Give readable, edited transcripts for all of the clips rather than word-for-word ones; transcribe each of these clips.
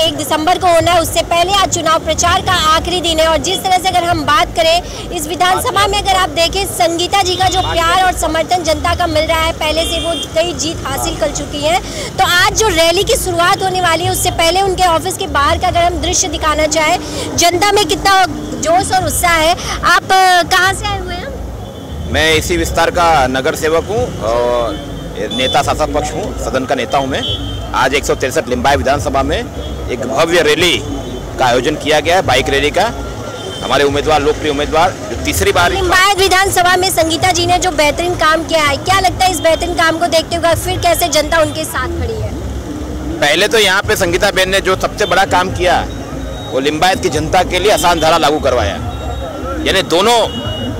1 दिसंबर को होना है, उससे पहले आज चुनाव प्रचार का आखिरी दिन है। और जिस तरह से अगर हम बात करें इस विधानसभा में, अगर आप देखें संगीता जी का जो प्यार और समर्थन जनता का मिल रहा है, पहले से वो कई जीत हासिल कर चुकी हैं। तो आज जो रैली की शुरुआत होने वाली है उससे पहले उनके ऑफिस के बाहर का अगर हम दृश्य दिखाना चाहें, जनता में कितना जोश और उत्साह है। आप कहाँ से आए हुए हैं? मैं इसी विस्तार का नगर सेवक हूँ और नेता शासक पक्ष हूँ, सदन का नेता हूँ मैं। आज 163 लिम्बायत विधानसभा में एक भव्य रैली का आयोजन किया गया है, बाइक रैली का। हमारे उम्मीदवार, लोकप्रिय उम्मीदवार जो तीसरी बार लिम्बायत विधानसभा में संगीता जी ने जो बेहतरीन काम किया है, क्या लगता है इस बेहतरीन काम को देखते हुए फिर कैसे जनता उनके साथ खड़ी है? पहले तो यहाँ पे संगीता बहन ने जो सबसे बड़ा काम किया वो लिम्बायत की जनता के लिए आसान धारा लागू करवाया। यानी दोनों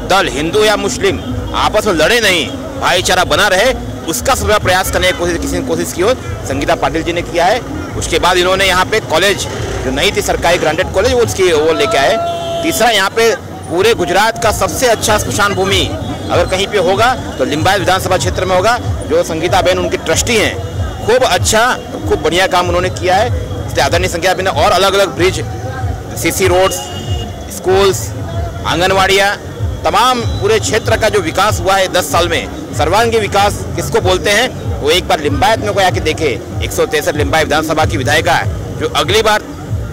दल, हिंदू या मुस्लिम, आपस में लड़े नहीं, भाईचारा बना रहे, उसका सबका प्रयास करने की किसी ने कोशिश की हो, संगीता पाटिल जी ने किया है। उसके बाद इन्होंने यहाँ पे कॉलेज जो नहीं थी, सरकारी ग्रांटेड कॉलेज, वो लेके आए। तीसरा, यहाँ पे पूरे गुजरात का सबसे अच्छा स्मशान भूमि अगर कहीं पे होगा तो लिम्बायत विधानसभा क्षेत्र में होगा, जो संगीता बहन उनकी ट्रस्टी हैं। खूब अच्छा, खूब बढ़िया काम उन्होंने किया है। इसलिए आदरणीय संगीता बहन ने और अलग अलग ब्रिज, सीसी रोड्स, स्कूल्स, आंगनवाड़ियाँ, तमाम पूरे क्षेत्र का जो विकास हुआ है 10 साल में, सर्वांगीण विकास किसको बोलते हैं, वो एक बार लिम्बायत में कोई आके देखे। 163 लिम्बायत विधानसभा की विधायिका जो अगली बार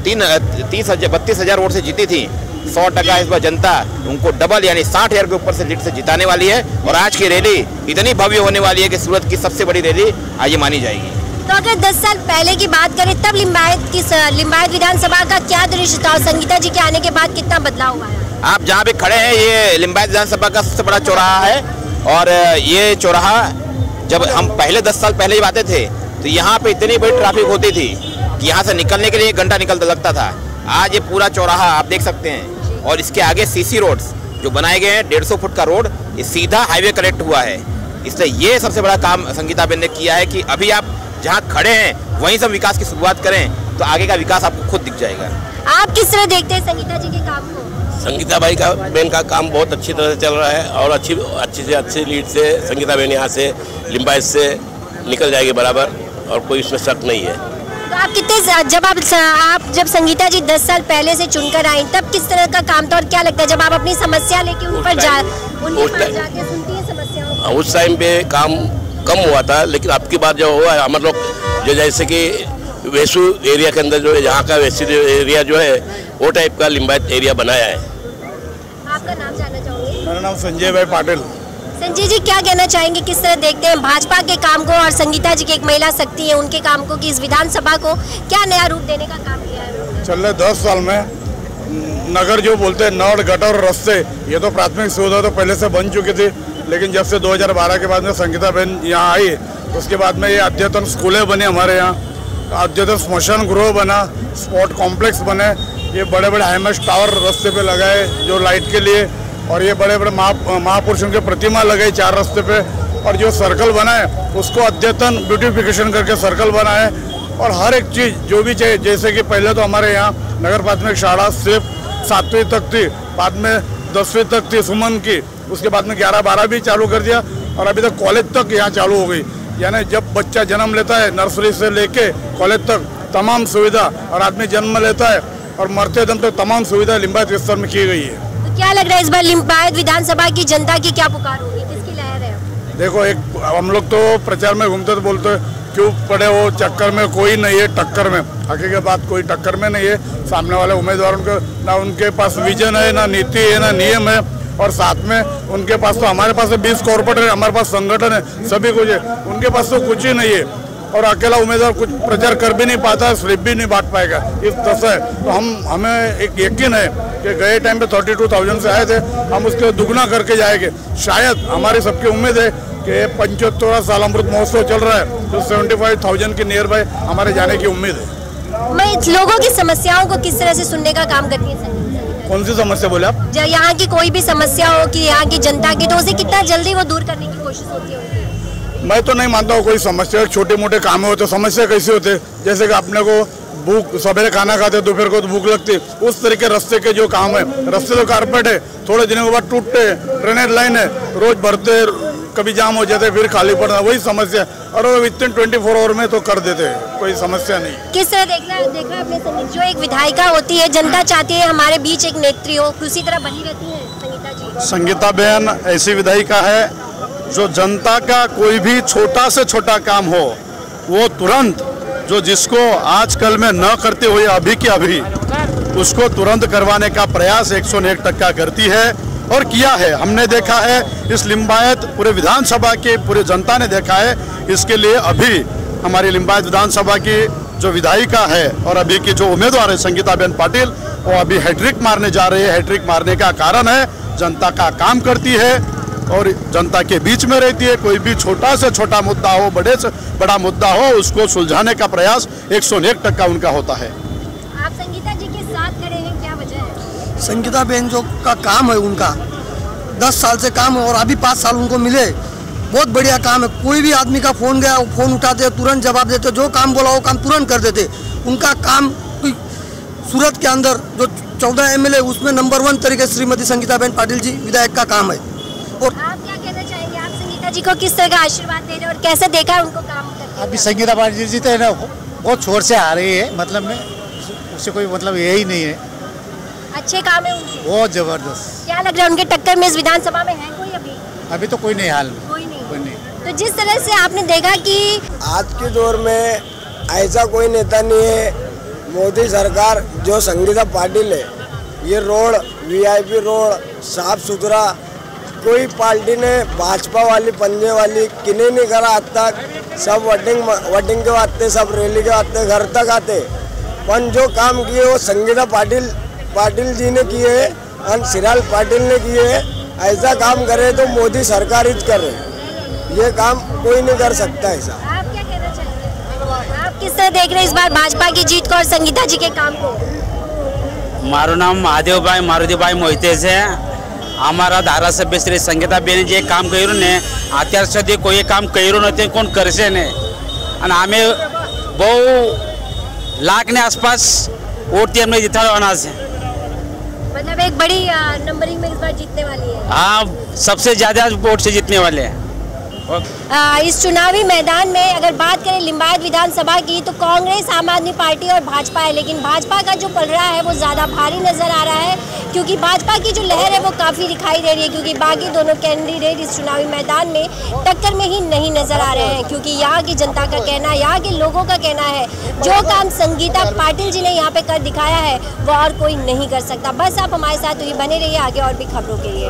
32,000 वोट से जीती थी, 100% इस बार जनता उनको डबल यानी 60,000 के ऊपर से लीड से जिताने वाली है। और आज की रैली इतनी भव्य होने वाली है कि सूरत की सबसे बड़ी रैली आज ये मानी जाएगी। तो अगर 10 साल पहले की बात करें तब लिम्बायत विधानसभा का क्या दृश्य था, संगीता जी के आने के बाद कितना बदलाव हुआ है? आप जहाँ पे खड़े हैं ये लिम्बायत विधानसभा का सबसे बड़ा चौराहा है। और ये चौराहा जब हम पहले 10 साल पहले जब आते थे तो यहाँ पे इतनी बड़ी ट्रैफिक होती थी कि यहाँ से निकलने के लिए 1 घंटा निकलता लगता था। आज ये पूरा चौराहा आप देख सकते हैं। और इसके आगे सीसी रोड्स जो बनाए गए हैं, 150 फुट का रोड, ये सीधा हाईवे कनेक्ट हुआ है। इसलिए ये सबसे बड़ा काम संगीता बहन ने किया है कि अभी आप जहाँ खड़े हैं वहीं सब विकास की शुरुआत करें तो आगे का विकास आपको खुद दिख जाएगा। आप किस तरह देखते हैं संगीता जी के काम को? संगीता बहन का काम बहुत अच्छी तरह से चल रहा है और अच्छी से अच्छी लीड से संगीता बहन यहाँ से लिम्बायत से निकल जाएगी बराबर, और कोई इसमें शक नहीं है। तो आप जब संगीता जी 10 साल पहले से चुनकर आई तब किस तरह का काम था और क्या लगता है जब आप अपनी समस्या लेके उन पर जाके सुनती है समस्याओं? उस टाइम पे काम कम हुआ था, लेकिन अब की बार जो हुआ है, हम लोग जो जैसे कि वेसू एरिया के अंदर जो है, यहाँ का वेसू एरिया जो है वो टाइप का लिम्बायत एरिया बनाया है। आपका नाम जानना चाहूँगी? मेरा नाम संजय भाई पाटिल। संजय जी, क्या कहना चाहेंगे, किस तरह देखते हैं भाजपा के काम को और संगीता जी की एक महिला शक्ति है उनके काम को, कि इस विधानसभा को क्या नया रूप देने का काम किया है? चल रहे 10 साल में नगर जो बोलते हैं, नड़ गटर रास्ते, ये तो प्राथमिक सुविधा तो पहले से बन चुकी थी, लेकिन जब से 2012 के बाद में संगीता बहन यहाँ आई उसके बाद में ये अद्यतन स्कूलें बने, हमारे यहाँ अद्यतन स्मशान गृह बना, स्पोर्ट कॉम्प्लेक्स बने, ये बड़े बड़े हाईमेस्ट टावर रास्ते पे लगाए जो लाइट के लिए, और ये बड़े बड़े महापुरुषों की प्रतिमा लगाई 4 रास्ते पे, और जो सर्कल बना है उसको अद्यतन ब्यूटिफिकेशन करके सर्कल बना है। और हर एक चीज़ जो भी चाहिए, जैसे कि पहले तो हमारे यहाँ नगर प्राथमिक शाला सिर्फ 7वीं तक थी, बाद में 10वीं तक थी सुमन की, उसके बाद में 11-12 भी चालू कर दिया, और अभी तक कॉलेज तक यहाँ चालू हो गई। यानी जब बच्चा जन्म लेता है नर्सरी से लेके कॉलेज तक तमाम सुविधा, और आदमी जन्म लेता है और मरते दम तक तमाम सुविधा लिम्बायत विस्तार में की गई है। तो क्या लग रहा है इस बार लिम्बायत विधानसभा की जनता की क्या पुकार होगी, किसकी लहर है? देखो, एक हम लोग तो प्रचार में घूमते तो बोलते हैं क्यों पड़े हो चक्कर में, कोई नहीं है टक्कर में। हकीकत बात कोई टक्कर में नहीं है। सामने वाले उम्मीदवारों को ना उनके पास विजन है, ना नीति है, ना नियम है, और साथ में उनके पास तो हमारे पास 20 कॉर्पोरेट है, हमारे पास संगठन है, सभी कुछ है, उनके पास तो कुछ ही नहीं है। और अकेला उम्मीदवार कुछ प्रचार कर भी नहीं पाता, स्लिप भी नहीं बांट पाएगा, इस तरह से। तो हमें एक यकीन है कि गए टाइम पे 32,000 से आए थे, हम उसके दुगना करके जाएंगे। शायद हमारी सबकी उम्मीद है कि 75वां साल अमृत महोत्सव चल रहा है तो 75,000 के नियर बाय हमारे जाने की उम्मीद है। मैं लोगों की समस्याओं को किस तरह से सुनने का काम करती है? कौन सी समस्या बोले आप? जब यहाँ की कोई भी समस्या हो कि यहाँ की जनता की, तो उसे कितना जल्दी वो दूर करने की कोशिश होती है? मैं तो नहीं मानता हूँ कोई समस्या, छोटे मोटे काम होते, समस्या कैसे होते, जैसे कि अपने को भूख, सवेरे खाना खाते दोपहर को तो भूख लगती, उस तरीके रास्ते के जो काम है, रास्ते तो कारपेट है, थोड़े दिनों के बाद टूटते, ड्रेनेज लाइन है, रोज भरते कभी जाम हो जाते फिर खाली पड़ना, वही समस्या। और वो विद इन 24 आवर में तो कर देते हैं, कोई समस्या नहीं। किस तरह देखना है अपने जो एक विधायिका होती है, जनता चाहती है हमारे बीच एक नेत्री हो, उसी तरह बनी रहती है संगीता जी। संगीता बहन ऐसी विधायिका है जो जनता का कोई भी छोटा से छोटा काम हो वो तुरंत, जो जिसको आजकल में न करते हुए अभी के अभी उसको तुरंत करवाने का प्रयास 101% करती है और किया है। हमने देखा है इस लिंबायत पूरे विधानसभा के पूरे जनता ने देखा है। इसके लिए अभी हमारी लिंबायत विधानसभा की जो विधायिका है और अभी की जो उम्मीदवार है संगीता बेन पाटिल, वो अभी हैट्रिक मारने जा रही है। हैट्रिक मारने का कारण है जनता का काम करती है और जनता के बीच में रहती है। कोई भी छोटा से छोटा मुद्दा हो, बड़े से बड़ा मुद्दा हो, उसको सुलझाने का प्रयास 101% उनका होता है। आप संगीता जी के साथ खड़े हैं, क्या वजह है? संगीता बहन जो का काम है, उनका 10 साल से काम है और अभी 5 साल उनको मिले, बहुत बढ़िया काम है। कोई भी आदमी का फोन गया, वो फोन उठाते, तुरंत जवाब देते, जो काम बोला वो काम तुरंत कर देते। उनका काम सूरत के अंदर जो 14 MLA उसमें नंबर 1 तरीके श्रीमती संगीता बेन पाटिल जी विधायक का काम है। और आप क्या कहना चाहेंगे, आप संगीता जी को किस तरह का आशीर्वाद दे रहे हैं और कैसे देखा है उनको काम करते? अभी संगीता पाटिल जी तो है ना बहुत छोर से आ रही है, मतलब में उससे कोई मतलब यही नहीं है। अच्छे काम है उनके, बहुत जबरदस्त। क्या लग रहा है उनके टक्कर में इस विधानसभा में है कोई? अभी तो कोई नहीं, हाल में कोई नहीं। कोई नहीं। तो जिस तरह से आपने देखा कि आज के दौर में ऐसा कोई नेता नहीं है। मोदी सरकार जो संगीता पाटिल है, ये रोड VIP रोड साफ सुथरा, कोई पार्टी ने भाजपा वाली पंजे वाली किन्हीं नहीं करा आज तक। सब वोटिंग के वास्ते, सब रैली के वास्ते घर तक आते, पर जो काम किए वो संगीता पाटिल जी ने किए और सिराल पाटिल ने किए। ऐसा काम करे तो मोदी सरकार ही करे, ये काम कोई नहीं कर सकता ऐसा। आप क्या कहना चाहेंगे, आप किस तरह देख रहे हैं इस बार भाजपा की जीत को और संगीता जी के काम को? मारू नाम महादेवभाई मारुतिभाई मोहिते છે। અમારા ધારાસભ્ય શ્રી સંગીતાબેન જે કામ કર્યું ને અત્યાર સુધી કોઈ કામ કર્યું નથી, કોણ કરશે ને? અને અમે બહુ લાખની આસપાસ વોટથી અમને જીતાડવાના છે। मतलब एक बड़ी नंबरिंग में इस बार जीतने वाली है। हाँ, सबसे ज़्यादा वोट से जीतने वाले हैं। इस चुनावी मैदान में अगर बात करें लिंबायत विधानसभा की, तो कांग्रेस, आम आदमी पार्टी और भाजपा है, लेकिन भाजपा का जो पलड़ा है वो ज़्यादा भारी नज़र आ रहा है, क्योंकि भाजपा की जो लहर है वो काफ़ी दिखाई दे रही है, क्योंकि बाकी दोनों कैंडिडेट इस चुनावी मैदान में टक्कर में ही नहीं नज़र आ रहे हैं। क्योंकि यहाँ की जनता का कहना, यहाँ के लोगों का कहना है जो काम संगीता पाटिल जी ने यहाँ पे कर दिखाया है वो और कोई नहीं कर सकता। बस आप हमारे साथ ही बने रहिए आगे और भी खबरों के लिए।